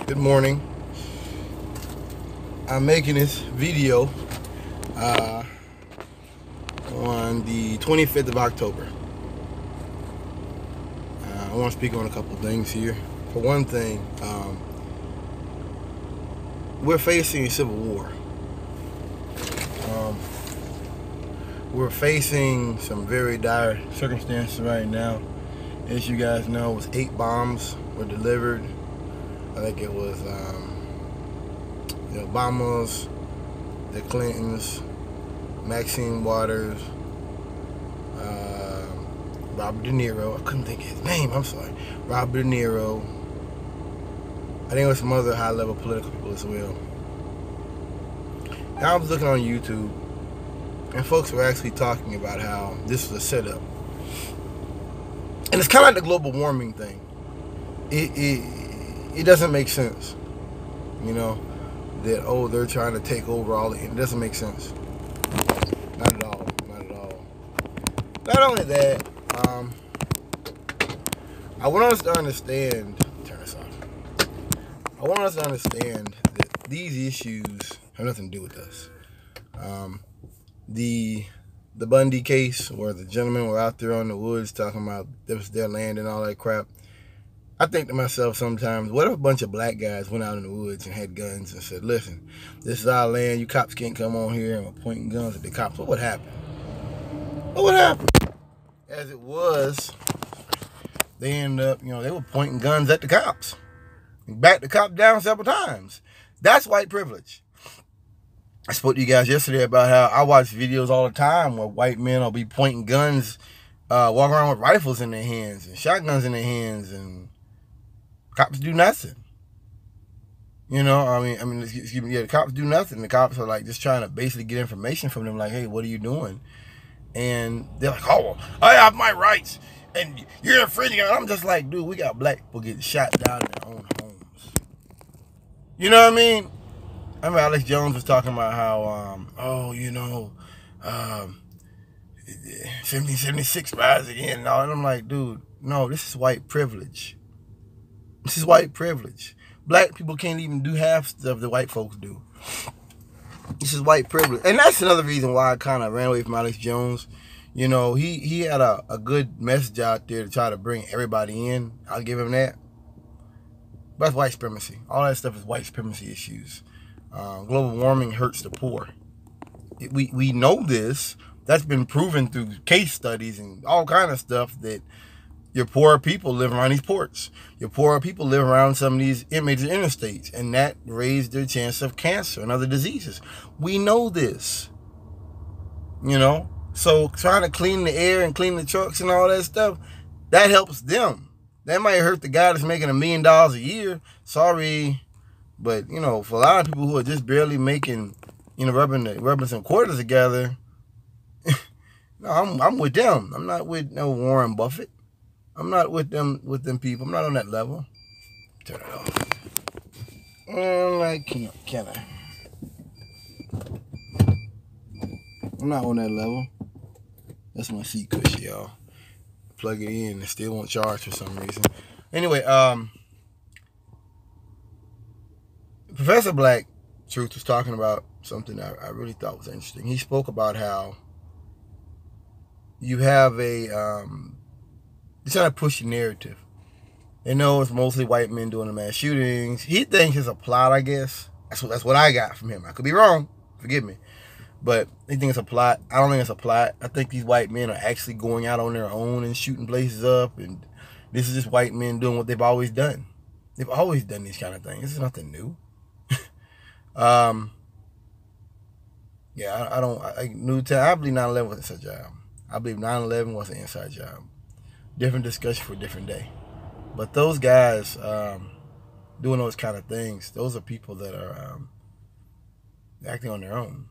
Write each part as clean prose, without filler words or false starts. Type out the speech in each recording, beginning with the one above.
Good morning. I'm making this video on the 25th of October. I want to speak on a couple of things here. For one thing, we're facing a civil war. We're facing some very dire circumstances right now. As you guys know, it was 8 bombs were delivered. I think it was the Obamas, the Clintons, Maxine Waters, Robert De Niro. I couldn't think of his name. I'm sorry. Robert De Niro. I think it was some other high-level political people as well. Now I was looking on YouTube, and folks were actually talking about how this was a setup. And it's kind of like the global warming thing. It doesn't make sense, you know, that, they're trying to take over all the, it doesn't make sense. Not at all, not at all. Not only that, I want us to understand, turn this off. I want us to understand that these issues have nothing to do with us. The Bundy case, where the gentlemen were out there on the woods talking about this was their land and all that crap. I think to myself sometimes, what if a bunch of black guys went out in the woods and had guns and said, listen, this is our land, you cops can't come on here, and we're pointing guns at the cops. What would happen? What would happen? As it was, they ended up, they were pointing guns at the cops. And backed the cop down several times. That's white privilege. I spoke to you guys yesterday about how I watch videos all the time where white men will be pointing guns, walking around with rifles in their hands and shotguns in their hands, and cops do nothing. The cops do nothing. The cops are like just trying to basically get information from them, like, hey, what are you doing? And they're like, oh, I have my rights, and you're infringing. And I'm just like, dude, we got black people getting shot down in their own homes. You know what I mean? I remember Alex Jones was talking about how, 1776 rise again and all. And I'm like, dude, no, this is white privilege. This is white privilege. Black people can't even do half stuff that white folks do. This is white privilege. And that's another reason why I kind of ran away from Alex Jones. You know, he had a good message out there to try to bring everybody in. I'll give him that. But that's white supremacy. All that stuff is white supremacy issues. Global warming hurts the poor. We know this. That's been proven through case studies and all kind of stuff, that your poor people live around these ports. Your poor people live around some of these major interstates, and that raised their chance of cancer and other diseases. We know this. So trying to clean the air and clean the trucks and all that stuff, that helps them. That might hurt the guy that's making $1 million a year. Sorry. But, for a lot of people who are just barely making, rubbing some quarters together, no, I'm with them. I'm not with no Warren Buffett. I'm not with them people. I'm not on that level. Turn it off. Can I? I'm not on that level. That's my seat cushion, y'all. Plug it in and still won't charge for some reason. Anyway, Professor Black Truth was talking about something I really thought was interesting. He spoke about how you have he's trying to push a narrative. They know it's mostly white men doing the mass shootings. He thinks it's a plot, I guess. That's what I got from him. I could be wrong. Forgive me. But they think it's a plot. I don't think it's a plot. I think these white men are actually going out on their own and shooting places up. And this is just white men doing what they've always done. They've always done these kind of things. This is nothing new. I believe 9/11 was an inside job. I believe 9/11 was an inside job. Different discussion for a different day. But those guys doing those kind of things, those are people that are acting on their own.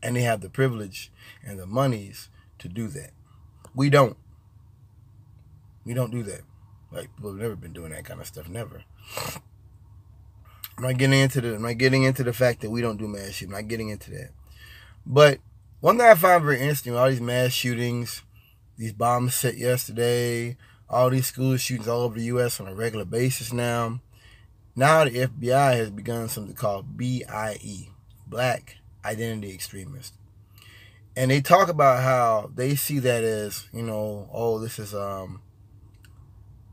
And they have the privilege and the monies to do that. We don't. We don't do that. Like, people have never been doing that kind of stuff. Never. I'm not getting into the fact that we don't do mass shooting. I'm not getting into that. But one thing I find very interesting, all these mass shootings, these bombs set yesterday, all these school shootings all over the U.S. on a regular basis now, Now the FBI has begun something called BIE, Black Identity Extremists. And they talk about how they see that as, oh, this is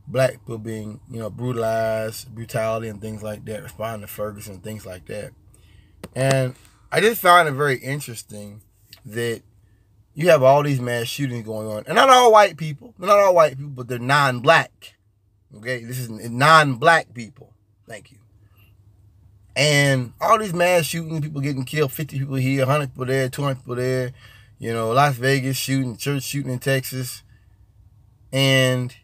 black people being, brutalized, brutality and things like that, responding to Ferguson and things like that. And I just found it very interesting that you have all these mass shootings going on. And not all white people. They're not all white people, but they're non-black. Okay? This is non-black people. Thank you. And all these mass shootings, people getting killed, 50 people here, 100 people there, 200 people there. Las Vegas shooting, church shooting in Texas. And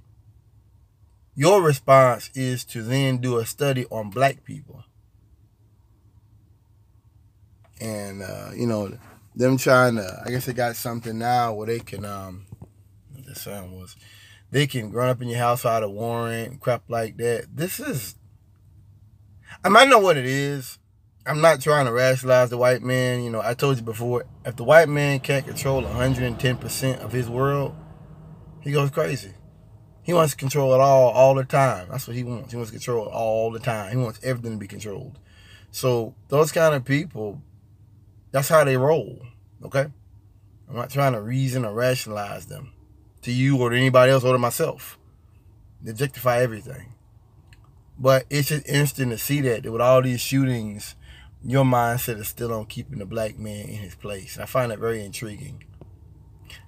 your response is to then do a study on black people. And, them trying to, I guess they got something now where they can, what the sound was, they can run up in your house without a warrant and crap like that. This is, I know what it is. I'm not trying to rationalize the white man. I told you before, if the white man can't control 110% of his world, he goes crazy. He wants to control it all the time. That's what he wants. He wants to control it all the time. He wants everything to be controlled. So those kind of people, that's how they roll, okay? I'm not trying to reason or rationalize them to you or to anybody else or to myself. They objectify everything. But it's just interesting to see that with all these shootings, your mindset is still on keeping the black man in his place. And I find that very intriguing.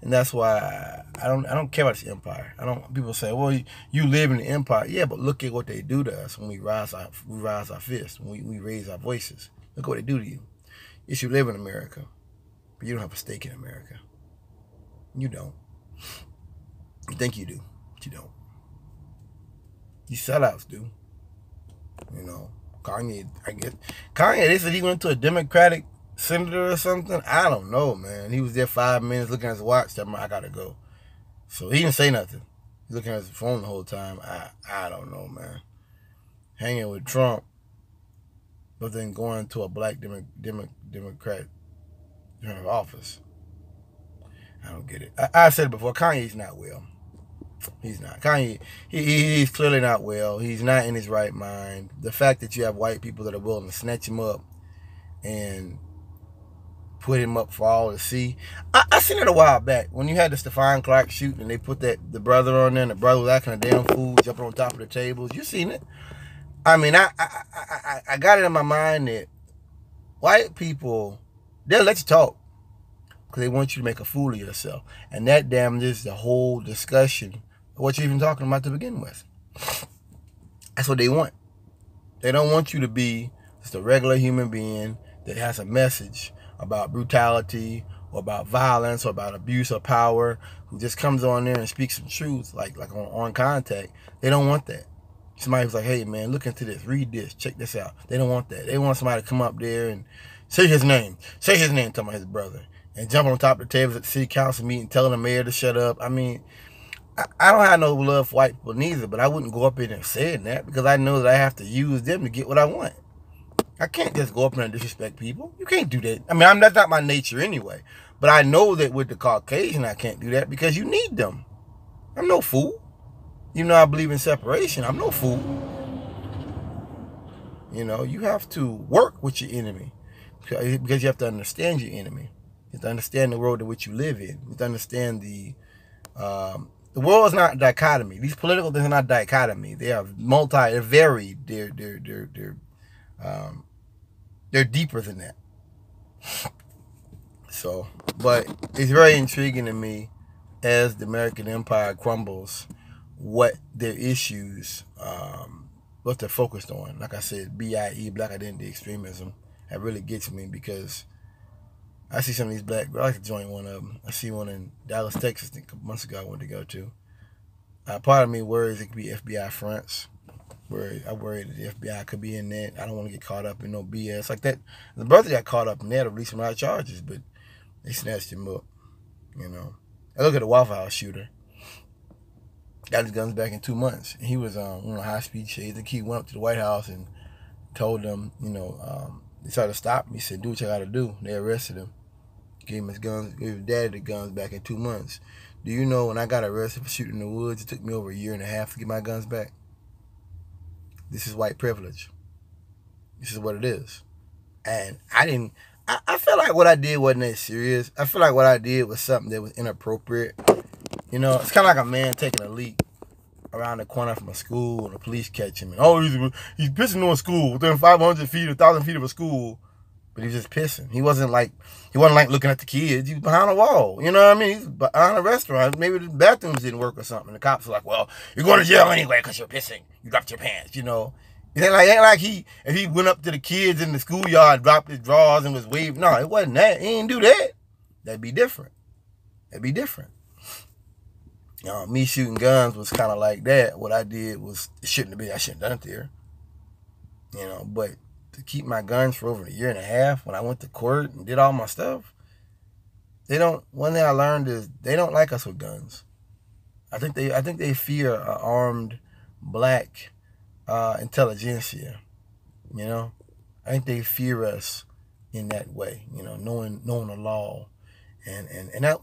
And that's why I don't care about this empire. People say, well, you live in the empire. Yeah, but look at what they do to us when we rise our fists, when we raise our voices. Look what they do to you. Yes, you live in America, but you don't have a stake in America. You don't. You think you do, but you don't. These sellouts do. Kanye, they said he went to a Democratic senator or something. I don't know, man. He was there 5 minutes looking at his watch. I gotta go. So he didn't say nothing. He's looking at his phone the whole time. I don't know, man. Hanging with Trump, but then going to a black Democrat in office. I don't get it. I've said it before. Kanye's not well. He's not. Kanye, he's clearly not well. He's not in his right mind. The fact that you have white people that are willing to snatch him up and put him up for all to see. I seen it a while back when you had the Stephon Clark shooting and they put the brother on there and the brother was acting a damn fool, jumping on top of the tables. You seen it? I mean, I got it in my mind that white people, they'll let you talk because they want you to make a fool of yourself. And that damages the whole discussion of what you're even talking about to begin with. That's what they want. They don't want you to be just a regular human being that has a message about brutality or about violence or about abuse of power, who just comes on there and speaks some truth like on Contact. They don't want that. Somebody who's like, hey man, look into this, read this, check this out. They don't want that. They want somebody to come up there and say his name, talking about his brother, and jump on top of the tables at the city council meeting, telling the mayor to shut up. I mean, I don't have no love for white people neither, but I wouldn't go up in there saying that because I know that I have to use them to get what I want. I can't just go up there and disrespect people. You can't do that. I mean, that's not my nature anyway. But I know that with the Caucasian, I can't do that because you need them. I'm no fool. I believe in separation. I'm no fool. You have to work with your enemy because you have to understand your enemy. You have to understand the world in which you live in. You have to understand the world is not a dichotomy. These political things are not dichotomy. They are they're varied. They're deeper than that. So, but it's very intriguing to me as the American empire crumbles, what their issues, what they're focused on. Like I said, BIE, Black Identity Extremism, that really gets me because I see some of these black, I like to join one of them. I see one in Dallas, Texas, a couple months ago I wanted to go to. Part of me worries it could be FBI fronts. I worry that the FBI could be in there. I don't want to get caught up in no BS like that. The brother got caught up in there to release him out of charges, but they snatched him up. I look at the Waffle House shooter. Got his guns back in 2 months. And he was on high-speed chase. The kid went up to the White House and told them, they tried to stop him. He said, do what you got to do. They arrested him. Gave him his guns, gave his daddy the guns back in 2 months. Do you know when I got arrested for shooting in the woods, it took me over 1.5 years to get my guns back? This is white privilege. This is what it is. And I feel like what I did wasn't that serious. I feel like what I did was something that was inappropriate. You know, it's kind of like a man taking a leak around the corner from a school and the police catch him. And, oh, he's pissing on a school within 500 feet, 1,000 feet of a school. But he was just pissing. He wasn't like looking at the kids. He was behind a wall. You know what I mean? He's behind a restaurant. Maybe the bathrooms didn't work or something. And the cops were like, well, you're going to jail anyway because you're pissing. You dropped your pants, you know. It ain't like if he went up to the kids in the schoolyard, dropped his drawers and was waving. No, it wasn't that. He didn't do that. That'd be different. That'd be different. Me shooting guns was kind of like that. What I did was, I shouldn't have done it there. You know, but to keep my guns for over a year and a half when I went to court and did all my stuff, one thing I learned is they don't like us with guns. I think they fear an armed black intelligentsia. You know, I think they fear us in that way. You know, knowing the law, and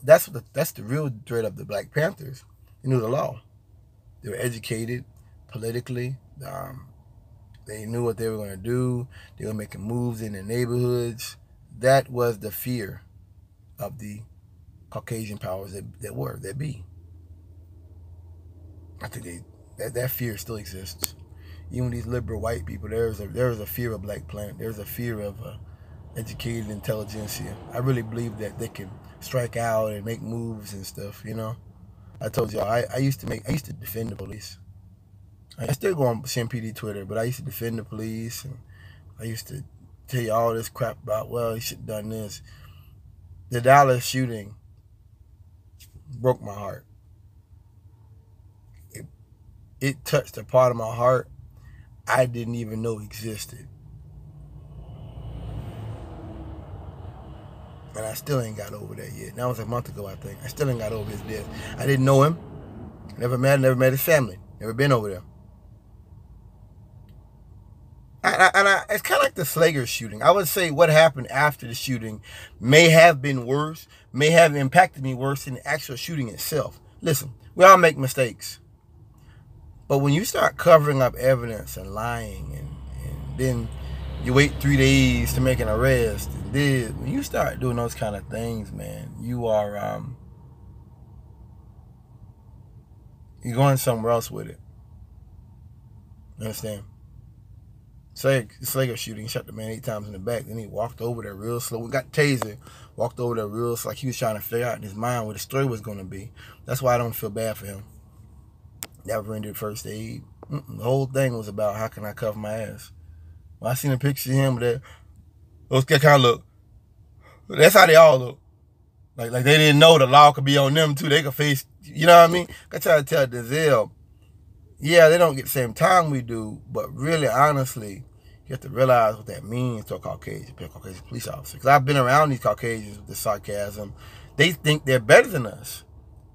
that's the real threat of the Black Panthers. They knew the law. They were educated politically. They knew what they were going to do. They were making moves in their neighborhoods. That was the fear of the Caucasian powers that be. I think that fear still exists. Even these liberal white people, there is a fear of Black Planet. There's a fear of educated intelligentsia. I really believe that they can strike out and make moves and stuff. You know, I told y'all I used to defend the police. I still go on CMPD Twitter, but I used to defend the police, and I used to tell you all this crap about, well, you should have done this. The Dallas shooting broke my heart. It touched a part of my heart I didn't even know existed. And I still ain't got over that yet. That was a month ago, I think. I still ain't got over his death. I didn't know him. Never met his family. Never been over there. It's kind of like the Slager shooting. I would say what happened after the shooting may have been worse, may have impacted me worse than the actual shooting itself. Listen, we all make mistakes. But when you start covering up evidence and lying, and then you wait 3 days to make an arrest, and then when you start doing those kind of things, man, you're going somewhere else with it. You understand? Slager shooting, he shot the man 8 times in the back. Then he walked over there real slow. We got taser, walked over there real slow, like he was trying to figure out in his mind what the story was going to be. That's why I don't feel bad for him. Never rendered first aid. The whole thing was about how can I cover my ass. When I seen a picture of him, those guys kind of look. That's how they all look. Like they didn't know the law could be on them too. They could face, you know what I mean? I try to tell Denzel, yeah, they don't get the same time we do, but really, honestly, you have to realize what that means to a Caucasian police officer. Because I've been around these Caucasians with the sarcasm. They think they're better than us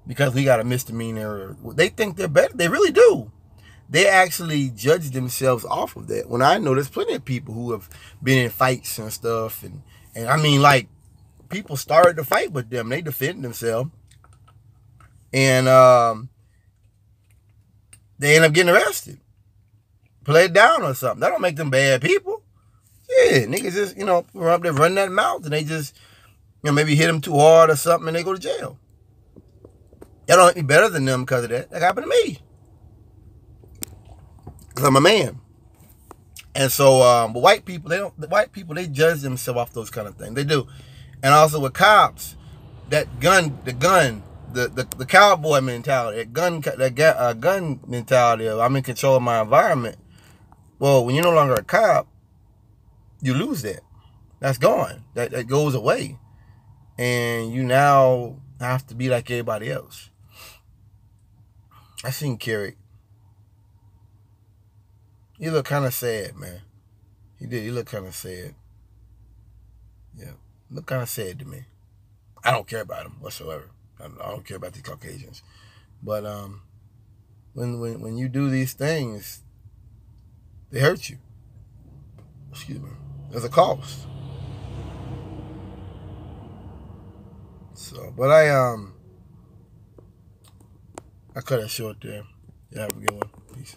because we got a misdemeanor. They think they're better. They really do. They actually judge themselves off of that. When I know there's plenty of people who have been in fights and stuff. And I mean, like, people started to fight with them. They defend themselves. And they end up getting arrested. Played down or something. That don't make them bad people. Yeah, niggas just, run up there running that mouth and they just, maybe hit them too hard or something and they go to jail. That don't make me better than them because of that. That happened to me. Because I'm a man. And so, but white people, they judge themselves off those kind of things. They do. And also with cops, the cowboy mentality, that gun mentality of I'm in control of my environment. Well, when you're no longer a cop, you lose that. That's gone. That goes away. And you now have to be like everybody else. I seen Carrick. He looked kind of sad, man. He did. He looked kind of sad. Yeah. Looked kind of sad to me. I don't care about him whatsoever. I don't care about these Caucasians. But when you do these things, they hurt you. Excuse me. There's a cost. So, but I cut it short there. Yeah, have a good one. Peace.